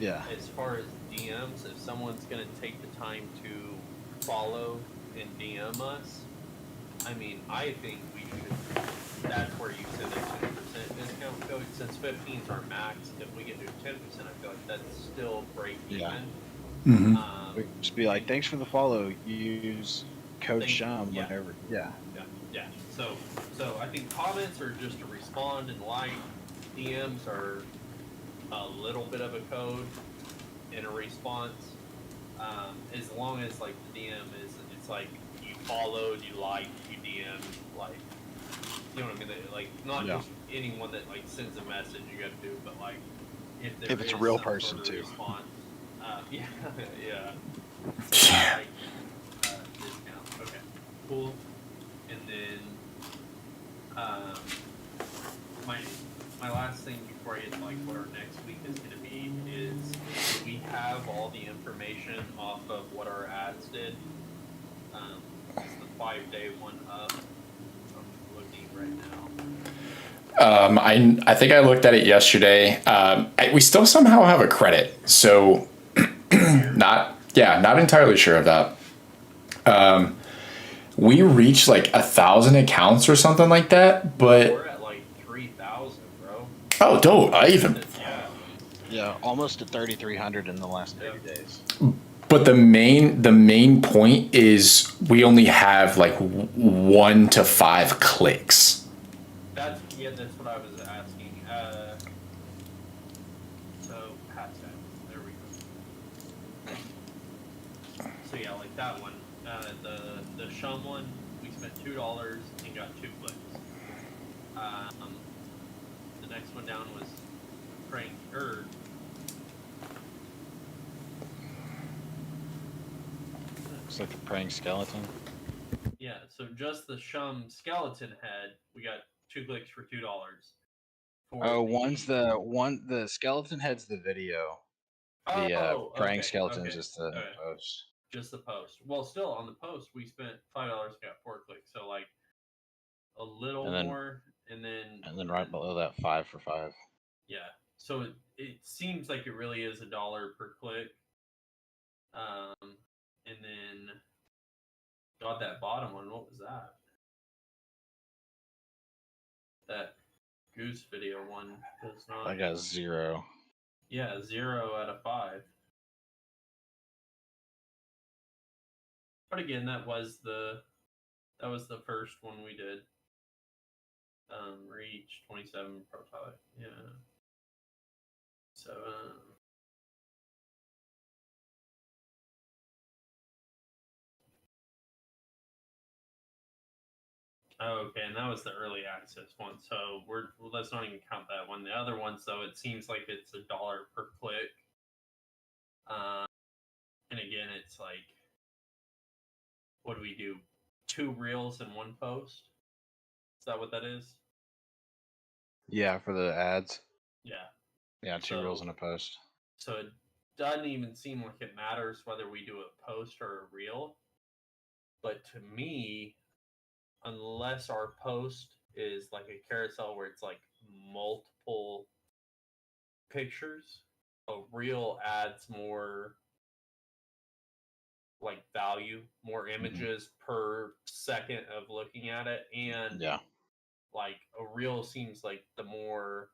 Yeah. as far as DMs, if someone's gonna take the time to follow and DM us, I mean, I think we should. That's where you send a 10% discount code. Since 15 is our max, if we can do 10%, I feel like that's still break Yeah. even. Hmm. We just be like, And thanks for the follow. Use code thank Shum yeah, whenever. Yeah. yeah. So I think comments are just to respond and like. DMs are a little bit of a code in a response. As long as like the DM is, it's like you followed, you liked, you DM'd, like, you know what I mean? Like not Yeah. just anyone that like sends a message you got to do, but like if there If it's a is real some person sort of too. response, yeah, yeah. So Yeah. like discount. Okay, cool. And then my my last thing before I get to like what our next week is going to be is, do we have all the information off of what our ads did? Is the 5-day one up? I'm looking right now. I think I looked at it yesterday. We still somehow have a credit, so Weird. not entirely sure of that. We reached like 1,000 accounts or something like that, but We're at like 3,000, bro. oh, don't I even. Yeah. Yeah, almost to 3,300 in the last Yep. 30 days. But the main point is we only have like 1 to 5 clicks. That's what I was asking. So past ads. There we go. So yeah, like that one. The Shum one, we spent $2 and got 2 clicks. The next one down was Frank Looks like a praying skeleton. Yeah, so just the Shum skeleton head, we got 2 clicks for $2. For Oh, the the skeleton head's the video. The oh, praying okay, skeleton's okay, just the okay, post. just the post. Well, still on the post, we spent $5, got 4 clicks, so like a little And then more, and then right below that 5 for 5. yeah. So it seems like it really is $1 per click. And then God, that bottom one, what was that? That goose video one does I not. got 0. Yeah, 0 out of 5. But again, that was the first one we did. Reach 27 profile. Yeah. So okay, and that was the early access one. So let's not even count that one. The other ones, though, it seems like it's $1 per click. Um, and again, it's like, what do we do? 2 reels in 1 post. Is that what that is? Yeah, for the ads. Yeah. Yeah, 2 reels So in a post. so it doesn't even seem like it matters whether we do a post or a reel. But to me, unless our post is like a carousel where it's like multiple pictures, a reel adds more like value, more images per second of looking at it, and Yeah. like a reel seems like the more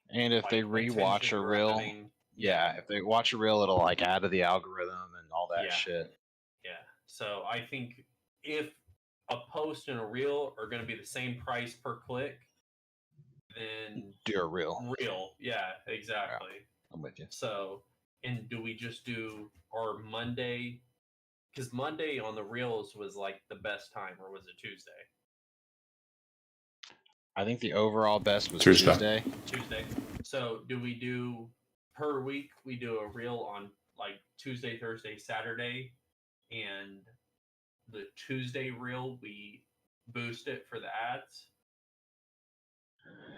And if they like rewatch attention a reel, grabbing. Yeah, yeah, if they watch a reel, it'll like add to the algorithm and all that yeah, shit. yeah. So I think if a post and a reel are going to be the same price per click, then Do a reel. reel, yeah, Yeah, exactly. I'm with you. So, and do we just do our Monday? Because Monday on the reels was like the best time, or was it Tuesday? I think the overall best was Tuesday. Tuesday. Tuesday. So, do we do per week? We do a reel on like Tuesday, Thursday, Saturday, and the Tuesday reel we boost it for the ads.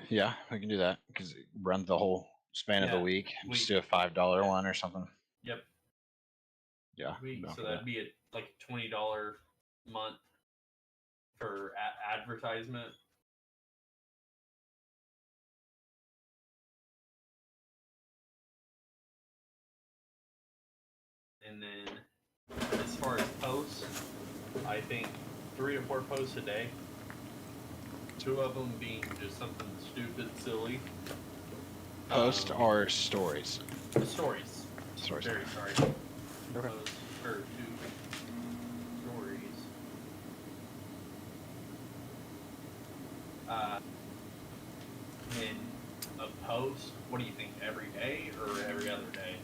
Yeah, we can do that because run the whole span of the Yeah, week. Just we do a $5 yeah, one or something. yep. Yeah, I'm We down so for that. that'd be a like $20 month for advertisement. And then as far as posts, I think 3 to 4 posts a day. 2 of them being just something stupid, silly. Post or stories? Stories. Stories. Very sorry. Okay. Post or 2 stories. And a post, what do you think, every day or every other day?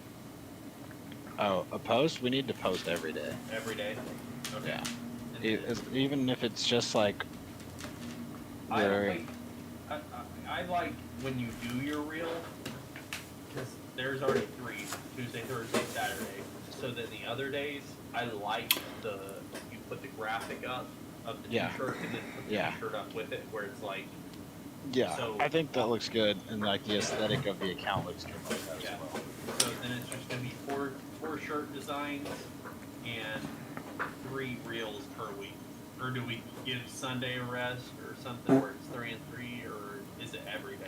Oh, a post? We need to post every day. Every day? Okay. Yeah. And then Even if it's just like. I very- like when you do your reel, because there's already 3, Tuesday, Thursday, Saturday. So then the other days, I like you put the graphic up of the Yeah. t-shirt and then put the Yeah. t-shirt up with it, where it's like, Yeah, So- I think that looks good, and like the aesthetic of the account looks good like that Yeah. as well. so then it's just gonna be four shirt designs and 3 reels per week. Or do we give Sunday a rest or something where it's 3 and 3, or is it every day?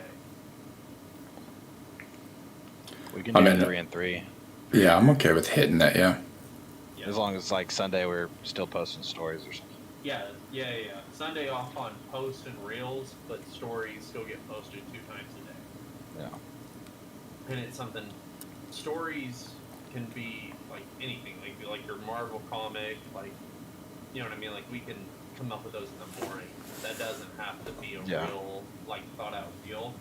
We can I'm do in it. 3 and 3, Yeah, I'm okay with hitting that. Yeah. Yeah. as long as like Sunday we're still posting stories or something. Yeah. Sunday off on posts and reels, but stories still get posted 2 times a day. Yeah. And it's something. Stories can be like anything, like your Marvel comic, like, you know what I mean. Like we can come up with those in the morning. That doesn't have to be a Yeah. real like thought out deal.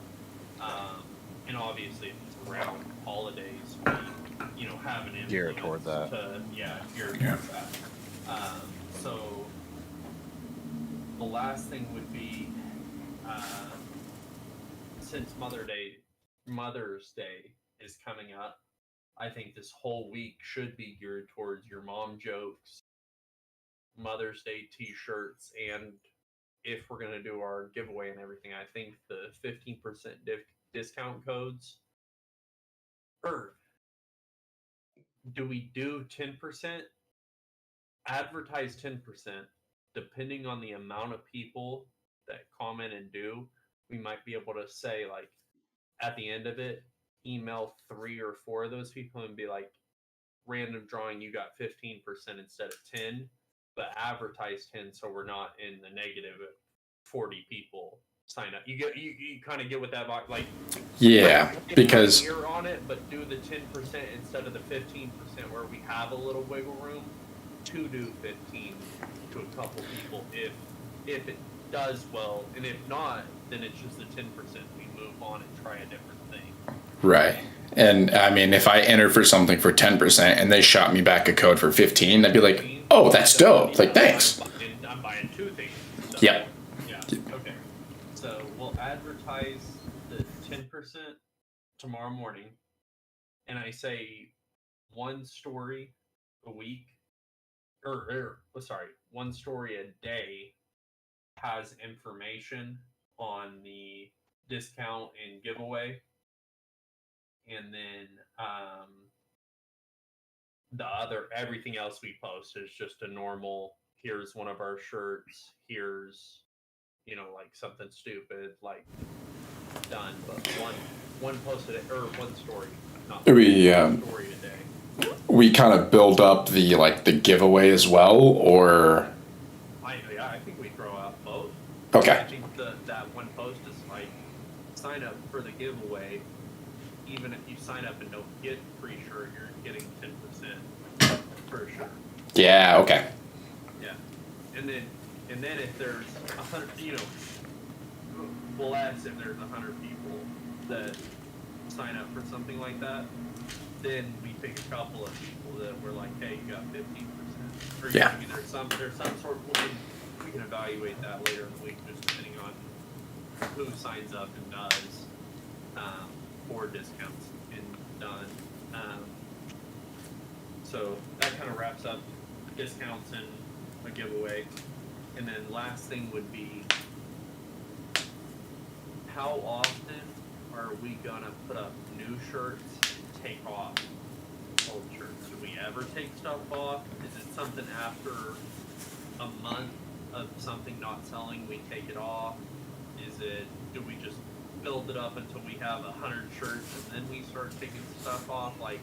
And obviously, if it's around holidays, we have an influence Gear toward that. Gear towards Yeah. that. So the last thing would be, since Mother's Day is coming up, I think this whole week should be geared towards your mom jokes, Mother's Day t-shirts, and if we're going to do our giveaway and everything, I think the 15% discount codes. Or do we do 10%? Advertise 10%. Depending on the amount of people that comment and do, we might be able to say, like, at the end of it, email 3 or 4 of those people and be like, random drawing, you got 15% instead of 10, but advertise 10 so we're not in the negative if 40 people sign up. You kind of get what that vibe, like. Yeah, Get because my ear on it, but do the 10% instead of the 15%, where we have a little wiggle room to do 15 to a couple people if it does well, and if not, then it's just the 10%. We move on and try a different thing. right. And I mean, if I enter for something for 10% and they shot me back a code for 15, I'd be like, oh, that's dope. Like, thanks. I'm buying 2 things. So, Yep. Yeah. Okay. So we'll advertise the 10% tomorrow morning, and I say 1 story a week, one story a day has information on the discount and giveaway, and then everything else we post is just a normal. Here's one of our shirts. Here's like something stupid, like done, but one post a day, or 1 story, not story a day. We kind of build up the giveaway as well, or I think we throw out both. Okay. I think that 1 post is like, sign up for the giveaway. Even if you sign up and don't get free shirt, you're getting 10% for a shirt. yeah, okay. Yeah, and then if there's 100, we'll ask if there's 100 people that sign up for something like that. Then we pick a couple of people that we're like, hey, you got 15%. Or Yeah. there's some sort of, we can evaluate that later in the week, just depending on who signs up and does for discounts and done. So that kind of wraps up discounts and a giveaway. And then last thing would be, how often are we gonna put up new shirts and take off old shirts? Do we ever take stuff off? Is it something after a month of something not selling, we take it off? Do we just build it up until we have 100 shirts and then we start taking stuff off? Like,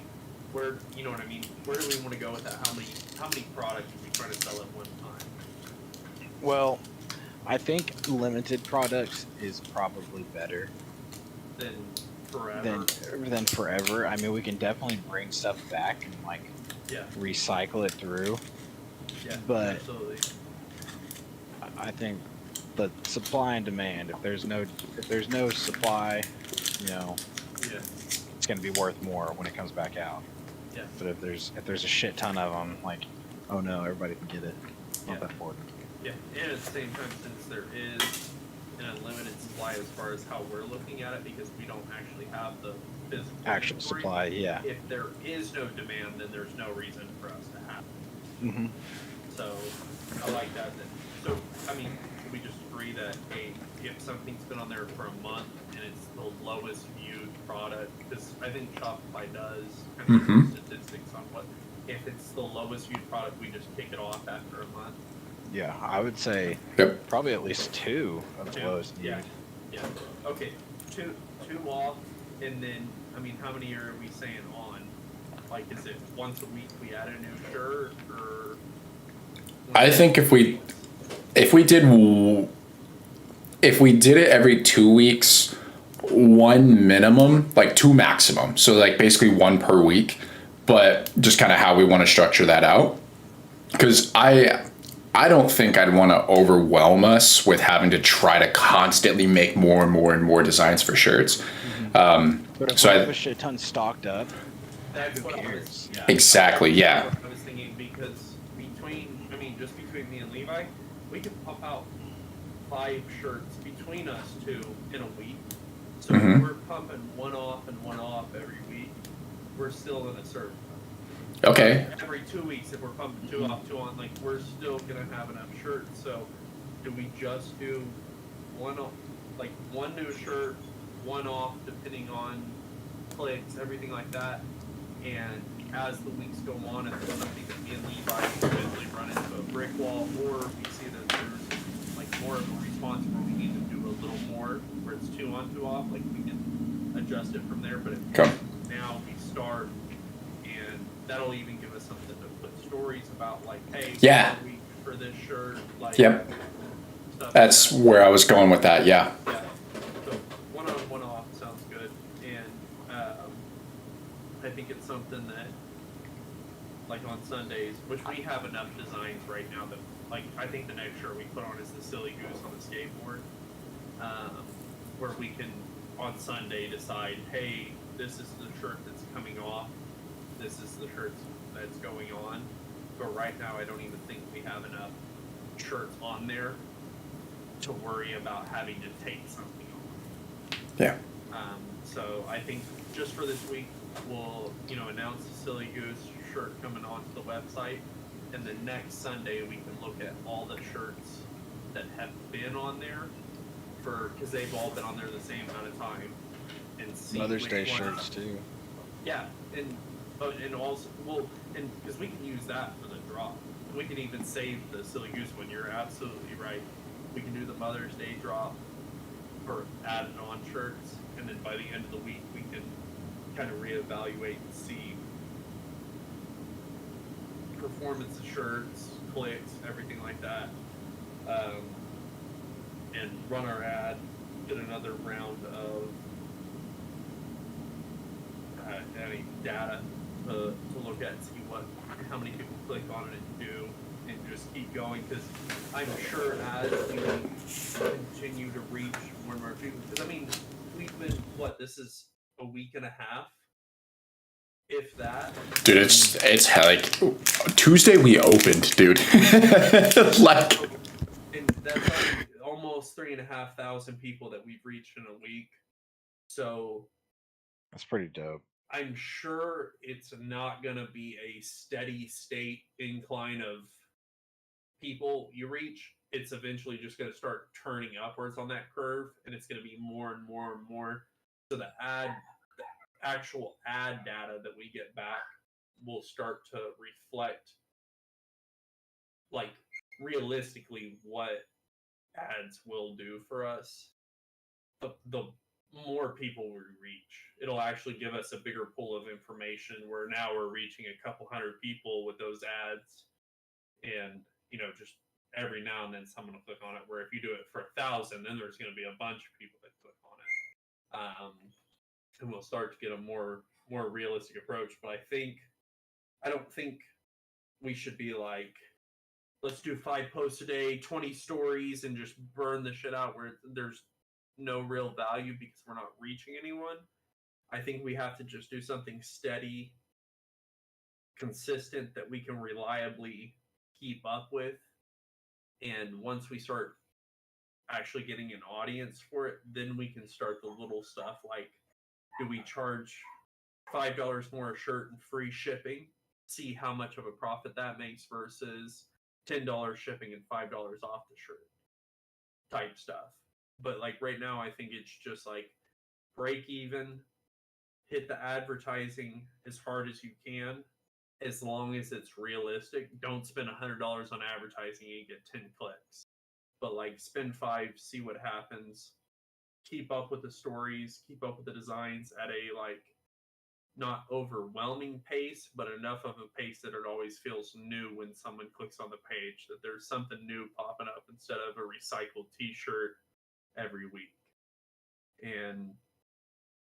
where, you know what I mean? Where do we want to go with that? How many products are we trying to sell at one time? Well, I think limited products is probably better Then forever. than forever. I mean, we can definitely bring stuff back and like Yeah, recycle it through. yeah, But absolutely. I think the supply and demand. If there's no supply, you know, Yeah, it's gonna be worth more when it comes back out. yeah, But if there's a shit ton of them, like, oh no, everybody can get it. Not Yeah. that important. yeah. And at the same time, since there is an unlimited supply as far as how we're looking at it, because we don't actually have the physical Actual inventory, supply, yeah. if there is no demand, then there's no reason for us to have it. Mm-hmm. So I like that. So I mean, can we just agree that hey, if something's been on there for a month and it's the lowest viewed product, because I think Shopify does kind of Mhm. statistics on what if it's the lowest viewed product, we just kick it off after a month. Yeah, I would say Yep. probably at least 2 of the Two? lowest viewed. Yeah. Yeah. Okay. Two off, and then I mean, how many are we saying on? Like, is it once a week we add a new shirt, or? I think if we did it every 2 weeks, one minimum, like 2 maximum. So like basically 1 per week, but just kind of how we want to structure that out. Because I don't think I'd want to overwhelm us with having to try to constantly make more and more and more designs for shirts. But if So we I- have a shit ton stocked up, That's who what I cares? was. Yeah. Exactly, yeah. That's what I was thinking, because just between me and Levi, we could pump out 5 shirts between us 2 in a week. So Mhm. if we're pumping one off and one off every week, we're still in a surplus. Okay. Every 2 weeks, if we're pumping 2 off, 2 on, like, we're still gonna have enough shirts. So do we just do one off, like one new shirt, one off, depending on clicks, everything like that? And as the weeks go on, if there's something that me and Levi eventually run into a brick wall, or we see that there's like more of a response where we need to do a little more, where it's 2 on, 2 off, like we can adjust it from there. But if Okay. now we start, and that'll even give us something to put stories about, like, hey, Yeah. week for this shirt, like, Yep. stuff That's like where I was going with that. Yeah. that. Yeah. So one on, one off sounds good, and I think it's something that, like on Sundays, which we have enough designs right now that, like, I think the next shirt we put on is the silly goose on the skateboard, where we can on Sunday decide, hey, this is the shirt that's coming off, this is the shirt that's going on. But right now, I don't even think we have enough shirts on there to worry about having to take something off. Yeah. So I think just for this week, we'll announce the Silly Goose shirt coming onto the website, and the next Sunday we can look at all the shirts that have been on there because they've all been on there the same amount of time, and see Mother's which Day ones- shirts too. Yeah, and also and because we can use that for the drop. We can even save the Silly Goose one. You're absolutely right. We can do the Mother's Day drop or add it on shirts, and then by the end of the week we can kind of reevaluate and see performance of shirts, clicks, everything like that, and run our ad, get another round of any data to look at and see how many people click on it and do, and just keep going, because I'm sure as we continue to reach more and more people, because I mean, we've been, this is a week and a half, if that. Dude, it's like Tuesday we opened, dude. Like, And that's almost 3,500 people that we've reached in a week. So That's pretty dope. I'm sure it's not going to be a steady state incline of people you reach. It's eventually just going to start turning upwards on that curve, and it's going to be more and more and more. So the actual ad data that we get back will start to reflect, like, realistically what ads will do for us. The more people we reach. It'll actually give us a bigger pool of information where now we're reaching a couple hundred people with those ads. And, just every now and then someone will click on it. Where if you do it for 1,000, then there's going to be a bunch of people that click on it. And we'll start to get a more realistic approach. But I don't think we should be like, let's do 5 posts a day, 20 stories, and just burn the shit out where there's no real value because we're not reaching anyone. I think we have to just do something steady, consistent that we can reliably keep up with. And once we start actually getting an audience for it, then we can start the little stuff like, do we charge $5 more a shirt and free shipping? See how much of a profit that makes versus $10 shipping and $5 off the shirt type stuff. But like right now, I think it's just like break even, hit the advertising as hard as you can, as long as it's realistic. Don't spend $100 on advertising and get 10 clicks. But like spend 5, see what happens. Keep up with the stories, keep up with the designs at a like not overwhelming pace, but enough of a pace that it always feels new when someone clicks on the page, that there's something new popping up instead of a recycled t-shirt every week. And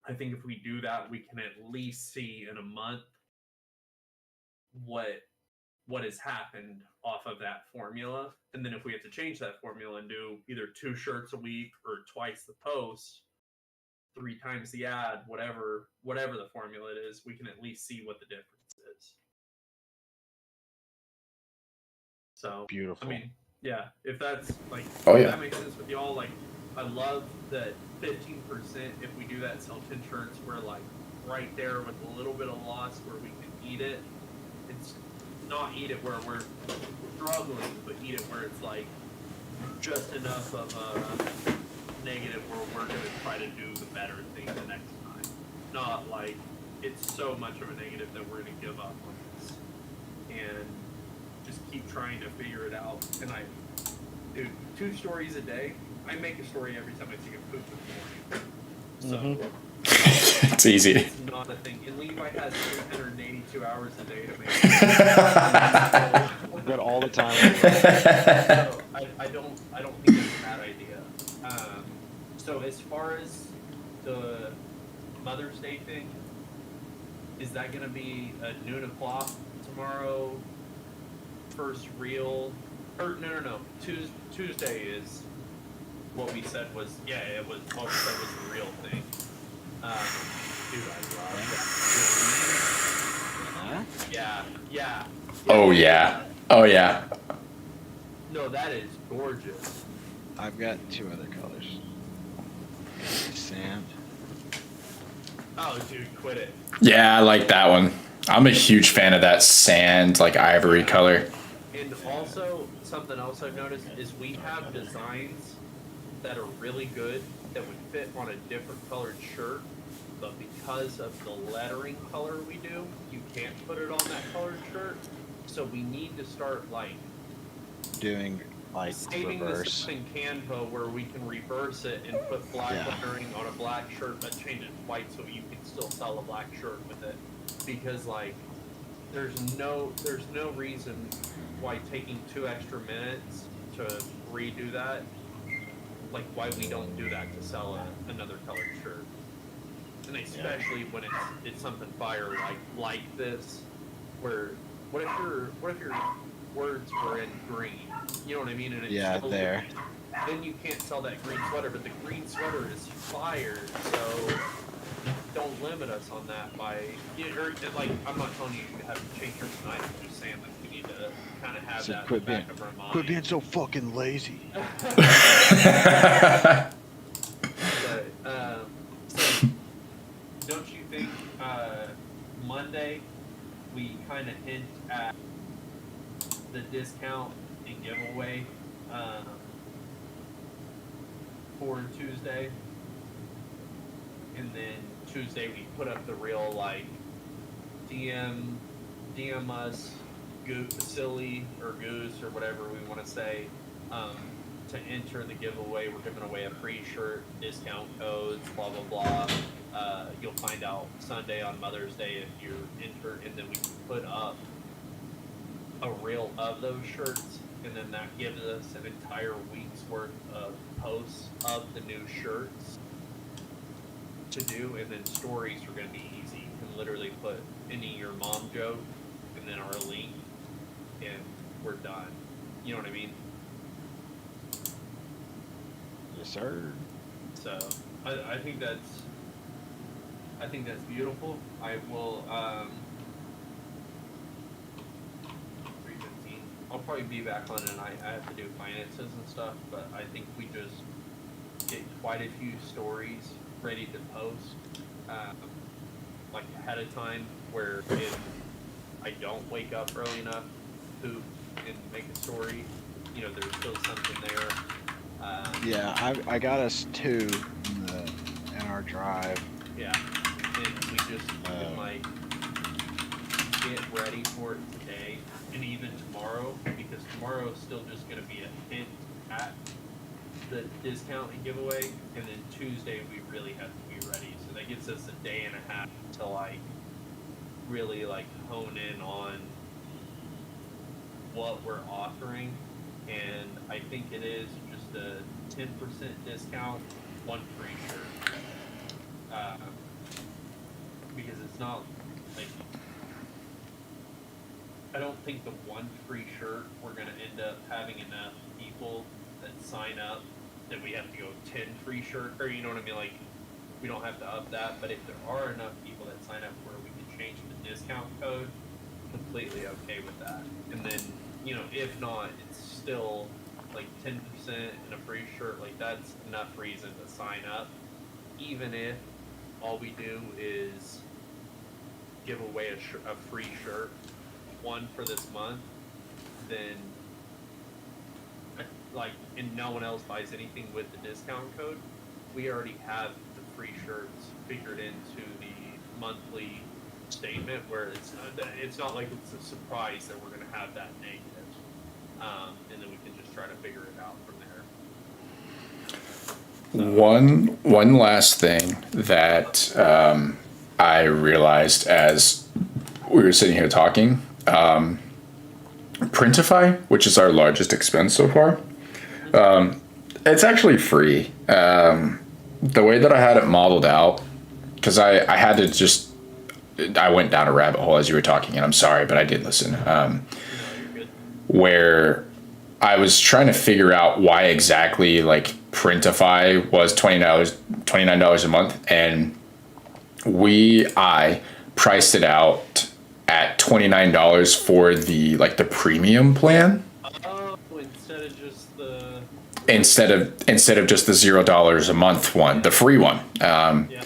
I think if we do that, we can at least see in a month what has happened off of that formula. And then if we have to change that formula and do either 2 shirts a week or twice the post, 3 times the ad, whatever the formula is, we can at least see what the difference is. So Beautiful. I mean, yeah, if that's like, Oh, if yeah. that makes sense with y'all, like, I love that 15%. If we do that, sell 10 shirts, we're like right there with a little bit of loss where we can eat it. It's not eat it where we're struggling, but eat it where it's like just enough of a negative where we're going to try to do the better thing the next time. Not like it's so much of a negative that we're going to give up on this. And just keep trying to figure it out. And dude, 2 stories a day. I make a story every time I take a poop in the morning. So It's easy. it's not a thing. And Levi has 382 hours a day to make. I've got all the time. So I don't think it's a bad idea. So as far as the Mother's Day thing, is that going to be at noon o'clock tomorrow? First reel, or no. Tuesday is what we said was, it was what we said was the real thing. Dude, I love that. Yeah. Oh yeah. Oh yeah. No, that is gorgeous. I've got 2 other colors. Sand. Oh, dude, quit it. Yeah, I like that one. I'm a huge fan of that sand, like ivory color. And also, something else I've noticed is we have designs that are really good that would fit on a different colored shirt, but because of the lettering color we do, you can't put it on that colored shirt. So we need to start like Doing like saving reverse. this in Canva where we can reverse it and put black Yeah. lettering on a black shirt, but change it to white so you can still sell a black shirt with it. Because like, there's no reason why taking 2 extra minutes to redo that, like why we don't do that to sell another colored shirt. And especially when it's something fire like this, where what if your words were in green? You know what I mean? And it's still there. then you can't sell that green sweater, but the green sweater is fire, so don't limit us on that by, or like, I'm not telling you you have to change yours tonight, I'm just saying that we need to kind of have So that in quit the back of our mind. Quit being so fucking lazy. But, so don't you think Monday we kind of hint at the discount and giveaway for Tuesday, and then Tuesday we put up the real like DM us silly or goose or whatever we want to say, to enter the giveaway, we're giving away a free shirt, discount codes, blah blah blah. You'll find out Sunday on Mother's Day if you're entered, and then we put up a reel of those shirts, and then that gives us an entire week's worth of posts of the new shirts to do, and then stories are going to be easy. You can literally put any your mom joke and then our link, and we're done. You know what I mean? Yes, sir. So I think that's beautiful. I will 3:15. I'll probably be back on tonight. I have to do finances and stuff, but I think we just get quite a few stories ready to post like ahead of time, where if I don't wake up early enough to and make a story, you know, there's still something there. Yeah, I got us 2 in our drive. Yeah, and we just can like get ready for it today and even tomorrow, because tomorrow is still just going to be a hint at the discount and giveaway, and then Tuesday we really have to be ready. So that gives us a day and a half to like really like hone in on what we're offering, and I think it is just a 10% discount, 1 free shirt. Because it's not like, I don't think the 1 free shirt, we're gonna end up having enough people that sign up that we have to go 10 free shirt, or you know what I mean, like we don't have to up that. But if there are enough people that sign up where we can change the discount code, completely okay with that. And then, you know, if not, it's still like 10% and a free shirt. Like that's enough reason to sign up, even if all we do is give away a free shirt, 1 for this month, then like, and no one else buys anything with the discount code, we already have the free shirts figured into the monthly statement, where it's not like it's a surprise that we're going to have that negative, and then we can just try to figure it out from there. One last thing that I realized as we were sitting here talking, Printify, which is our largest expense so far, it's actually free. The way that I had it modeled out, because I had to just, I went down a rabbit hole as you were talking, and I'm sorry, but I did listen. Where I was trying to figure out why exactly like Printify was $29 a month, and I priced it out at $29 for the like the premium plan. Oh, Instead of just the $0 a month one, the free one. Yeah.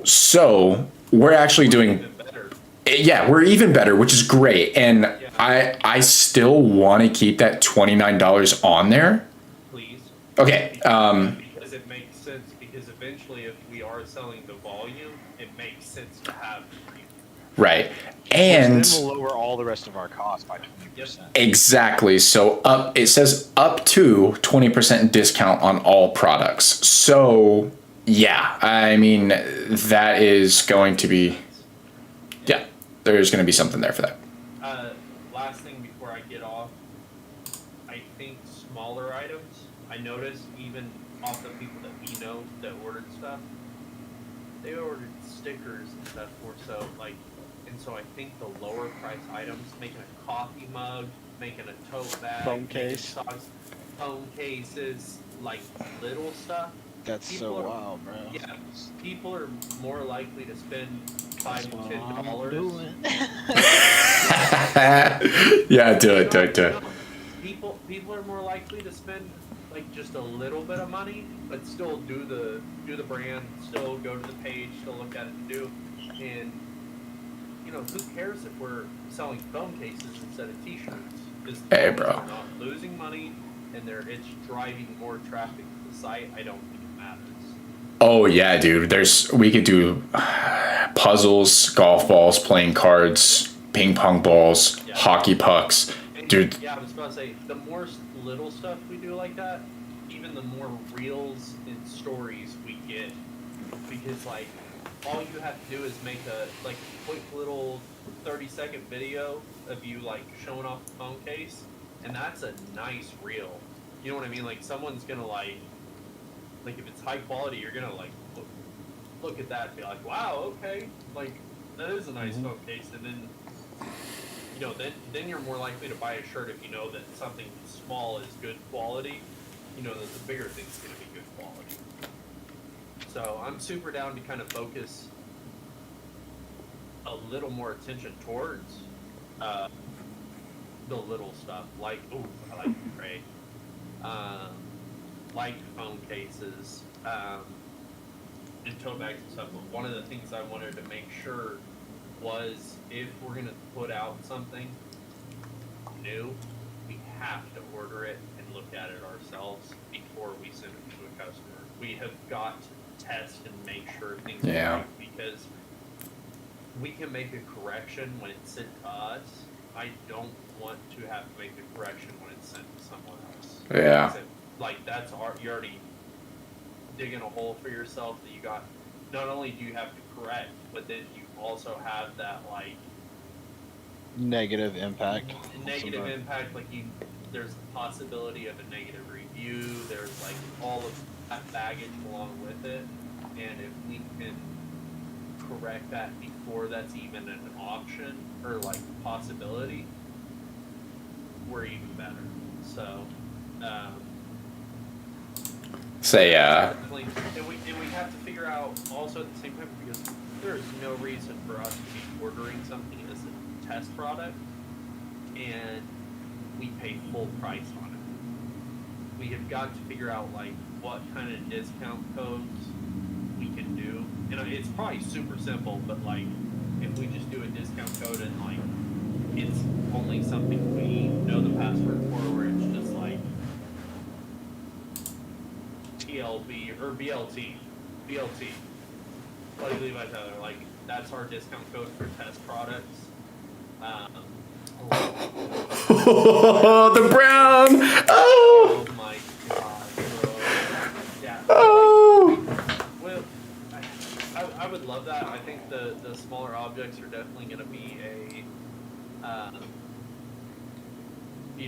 So we're actually doing, Even better. yeah, we're even better, which is great. And I still want to keep that $29 on there. Please. Okay. Because it makes sense, because eventually if we are selling the volume, it makes sense to have the premium. Right. And then we'll lower all the rest of our costs by 20%. exactly. So it says up to 20% discount on all products. So yeah, I mean, that is going to be, yeah, there's going to be something there for that. Last thing before I get off, I think smaller items, I noticed even off the people that we know that ordered stuff, they ordered stickers and stuff more so, like, and so I think the lower price items, making a coffee mug, making a tote bag, Phone making case. socks, phone cases, like little stuff. That's People so are- wild, bro. Yeah, people are more likely to spend $5 to That's what I'm $10. doing. Yeah, do it. People are more likely to spend like just a little bit of money, but still do the brand, still go to the page, still look at it and do. And you know, who cares if we're selling phone cases instead of T-shirts? As Hey, long as bro. we're not losing money and it's driving more traffic to the site, I don't think it matters. Oh yeah, dude. We could do puzzles, golf balls, playing cards, ping pong balls, Yeah. hockey pucks, And, dude. Yeah, I was about to say, the more little stuff we do like that, even the more reels and stories we get, because like all you have to do is make a like quick little 30-second video of you like showing off the phone case, and that's a nice reel. You know what I mean? Like someone's gonna like if it's high quality, you're gonna like look at that and be like, wow, okay, like that is a nice phone case, and then you know then you're more likely to buy a shirt if you know that something small is good quality. You know that the bigger thing's gonna be good quality. So I'm super down to kind of focus a little more attention towards the little stuff, like I like the tray, like phone cases, and tote bags and stuff. But one of the things I wanted to make sure was if we're gonna put out something new, we have to order it and look at it ourselves before we send it to a customer. We have got to test and make sure things are right, because we can make a correction when it's sent to us. I don't want to have to make a correction when it's sent to someone else. Yeah. Like that's you're already digging a hole for yourself that you got. Not only do you have to correct, but then you also have that like Negative impact. negative impact. Like there's the possibility of a negative review. There's like all of that baggage along with it, and if we can correct that before that's even an option or like possibility, we're even better. So Say, definitely, and we have to figure out also at the same time, because there's no reason for us to be ordering something as a test product and we pay full price on it. We have got to figure out like what kind of discount codes we can do, and it's probably super simple, but like if we just do a discount code and like it's only something we know the password for, where it's just like TLB or BLT, like Levi Tyler, like that's our discount code for test products. the brown. Oh my god, bro. Yeah. Oh. Well, I would love that. I think the smaller objects are definitely going to be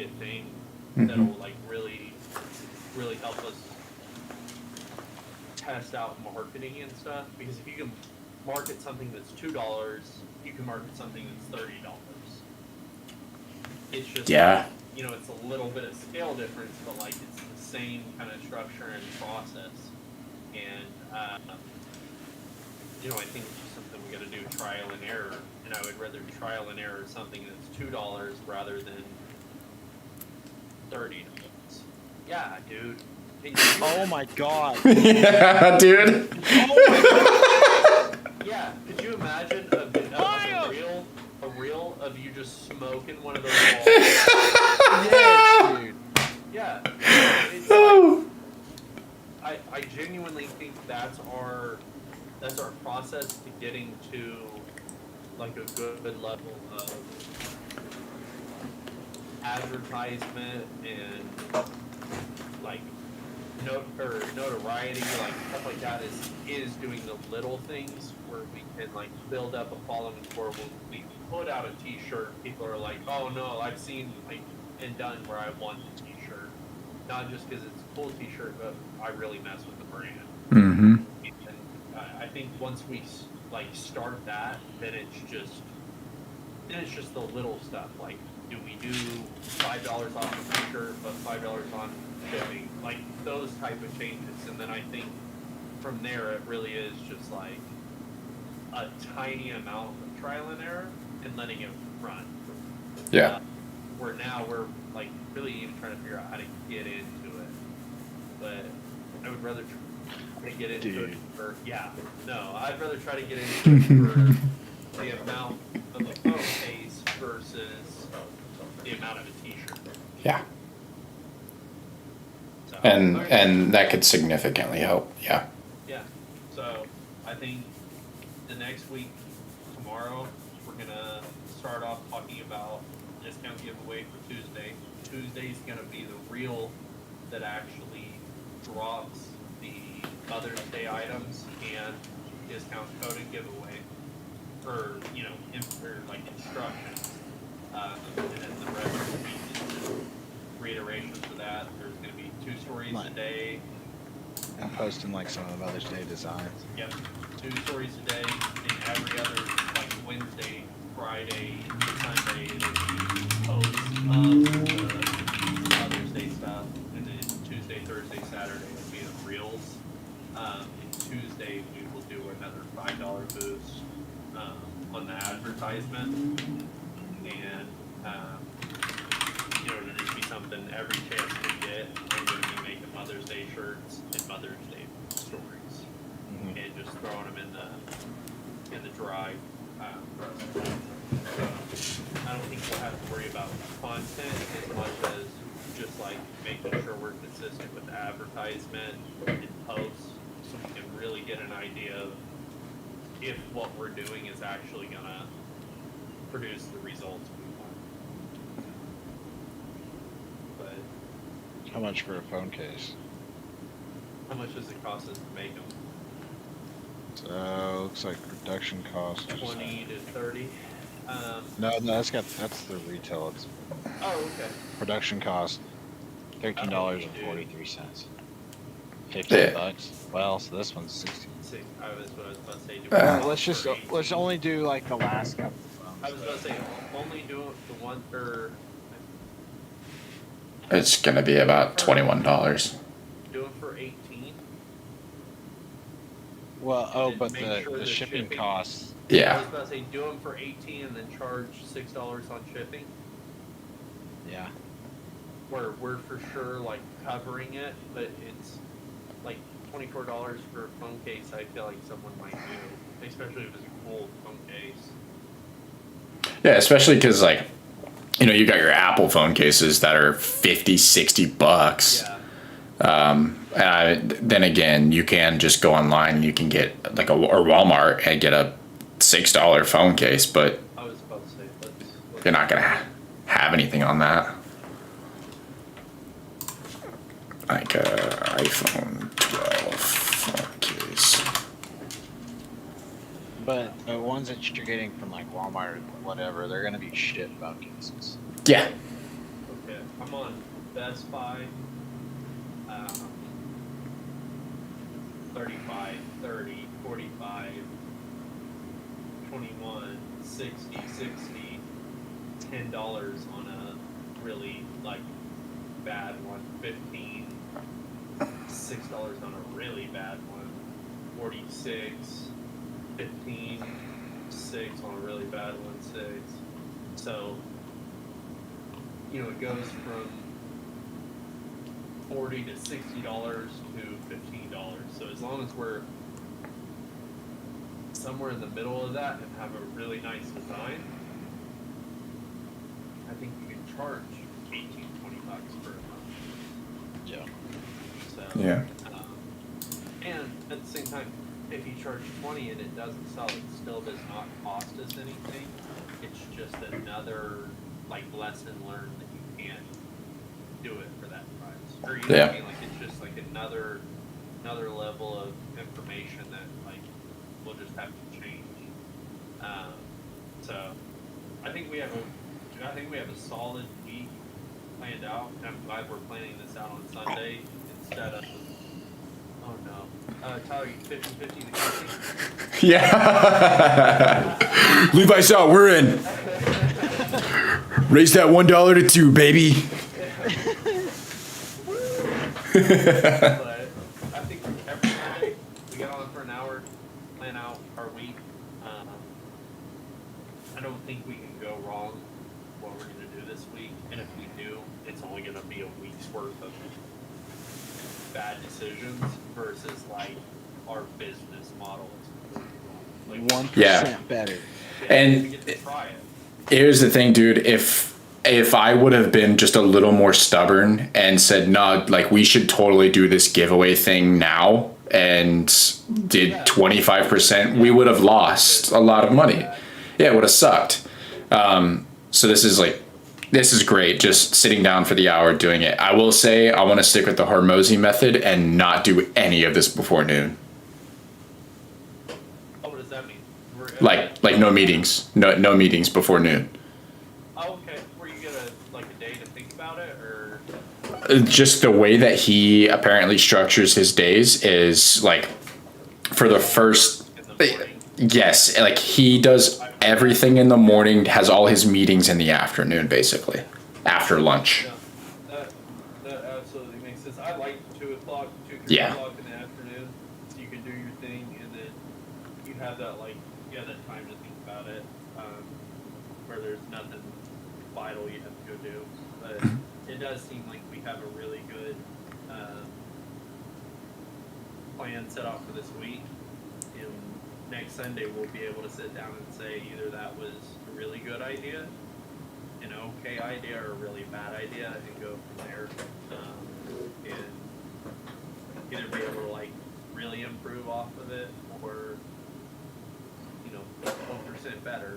a thing that'll like really help us test out marketing and stuff. Because if you can market something that's $2, you can market something that's $30. It's just you know, it's a little bit of scale difference, but like it's the same kind of structure and process. And you know, I think it's just something we got to do trial and error. And I would rather trial and error something that's $2 rather than $30. Yeah, dude. Oh my god. Yeah, dude. Yeah, could you imagine a reel of you just smoking one of those balls? Yes, dude. Yeah. It's like, I genuinely think that's our process to getting to like a good level of advertisement and like notoriety, like stuff like that, is doing the little things where we can like build up a following for when we put out a t-shirt. People are like, oh no, I've seen like and done where I want the t-shirt, not just because it's a cool t-shirt, but I really mess with the brand. Mm-hmm. And I think once we like start that, then it's just the little stuff. Like, do we do $5 off a t-shirt, but $5 on shipping? Like those type of changes, and then I think from there it really is just like a tiny amount of trial and error and letting it run. Yeah. Where now we're like really even trying to figure out how to get into it, but I would rather try to get into it for I'd rather try to get into it for the amount of a phone case versus the amount of a t-shirt. Yeah. So, And that could significantly help. Yeah. yeah. So I think the next week, tomorrow, we're gonna start off talking about discount giveaway for Tuesday. Tuesday's gonna be the reel that actually drops the Mother's Day items and discount coded giveaway, or or like instructions, and then the rest will be just reiterations of that. There's going to be 2 stories a day. I'm posting like some of the Mother's Day designs. Yep, 2 stories a day, and every other like Wednesday, Friday, Sunday, it'll be posts of the Mother's Day stuff, and then Tuesday, Thursday, Saturday will be the reels. And Tuesday we will do another $5 boost on the advertisement, and it'll just be something every chance we get. I'm going to be making Mother's Day shirts and Mother's Day stories, and just throwing them in the drive. So I don't think we'll have to worry about content as much as just like making sure we're consistent with the advertisement and posts, so we can really get an idea of if what we're doing is actually gonna produce the results we want. But How much for a phone case? how much does it cost us to make them? So looks like production cost. 20 to 30. No, that's the retail. It's Oh, okay. production cost $13.43. Yeah. $15. Well, so this one's 16. I was about to say. Do Let's only do like the last couple. I was about to say only do the one for. It's gonna be about $21. Do it for 18. Well, And but make sure the shipping shipping- costs. I Yeah. was about to say do them for 18 and then charge $6 on shipping. Yeah. Where we're for sure like covering it, but it's like $24 for a phone case. I feel like someone might do, especially if it's a cool phone case. Yeah, especially because like, you got your Apple phone cases that are $50-$60. Yeah. Then again, you can just go online and you can get like or Walmart and get a $6 phone case, but I was about to say, let's you're not gonna have anything on that. Like a iPhone 12 phone case. But the ones that you're getting from like Walmart or whatever, they're gonna be shit phone cases. Yeah. Okay, I'm on Best Buy. 35, 30, 45, 21, 60, 60, $10 on a really like bad one, 15, $6 on a really bad one, 46, 15, 6 on a really bad one, 6. So, it goes from $40 to $60 to $15. So as long as we're somewhere in the middle of that and have a really nice design, I think you can charge $18, $20 for a month. Yeah. So, Yeah. And at the same time, if you charge 20 and it doesn't sell, it still does not cost us anything. It's just another like lesson learned that you can't do it for that price. Or Yeah. I mean, like it's just like another level of information that like we'll just have to change. So I think we have a solid week planned out. I'm glad we're planning this out on Sunday instead of. Oh no. Tyler, you 50-50 the casing? Yeah. Levi's out. We're in. Raise that $1 to $2, baby. But I think every Sunday we get on for an hour, plan out our week. I don't think we can go wrong what we're going to do this week. And if we do, it's only going to be a week's worth of bad decisions versus like our business model is like 1% Yeah. better. And we get to try it. Here's the thing, dude. If I would have been just a little more stubborn and said, no, like we should totally do this giveaway thing now and did 25%, we would have lost a lot of money. Yeah, it would have sucked. So this is like this is great. Just sitting down for the hour doing it. I will say I want to stick with the Hormozy method and not do any of this before noon. Oh, what does that mean? Like no meetings, no meetings before noon. Oh, okay. Were you gonna like a day to think about it, or? Just the way that he apparently structures his days is like for the first. In the morning? Yes, like he does everything in the morning, has all his meetings in the afternoon, basically, after lunch. Yeah, that absolutely makes sense. I like 2 o'clock, 2, 3 Yeah. o'clock in the afternoon, so you can do your thing, and then you have that that time to think about it, where there's nothing vital you have to go do. But it does seem like we have a really good plan set out for this week. And next Sunday we'll be able to sit down and say either that was a really good idea, an okay idea, or a really bad idea, and go from there. And either be able to really improve off of it, or 1% better.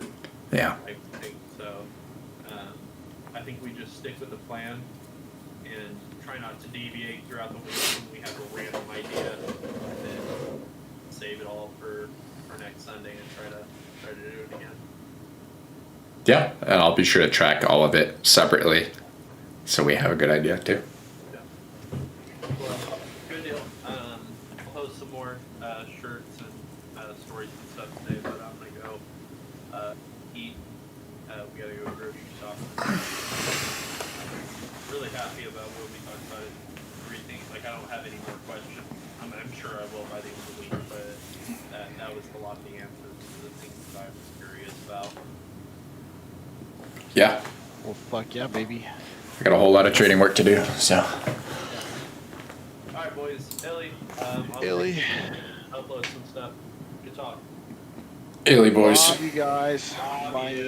Yeah. I think so. I think we just stick with the plan and try not to deviate throughout the week when we have a random idea, and then save it all for next Sunday and try to do it again. Yeah, and I'll be sure to track all of it separately, so we have a good idea too. Yeah. Well, good deal. I'll post some more shirts and stories and stuff today, but I'm gonna go eat. We gotta go grocery shopping. Really happy about what we talked about. Everything. I don't have any more questions. I'm sure I will by the end of the week, but that was a lot of the answers to the things that I was curious about. Yeah, Well, fuck yeah, baby. I got a whole lot of trading work to do, so. All right, boys. Ellie, Illy. upload some stuff. Good talk. Illy boys. Love you guys. Love Bye. you.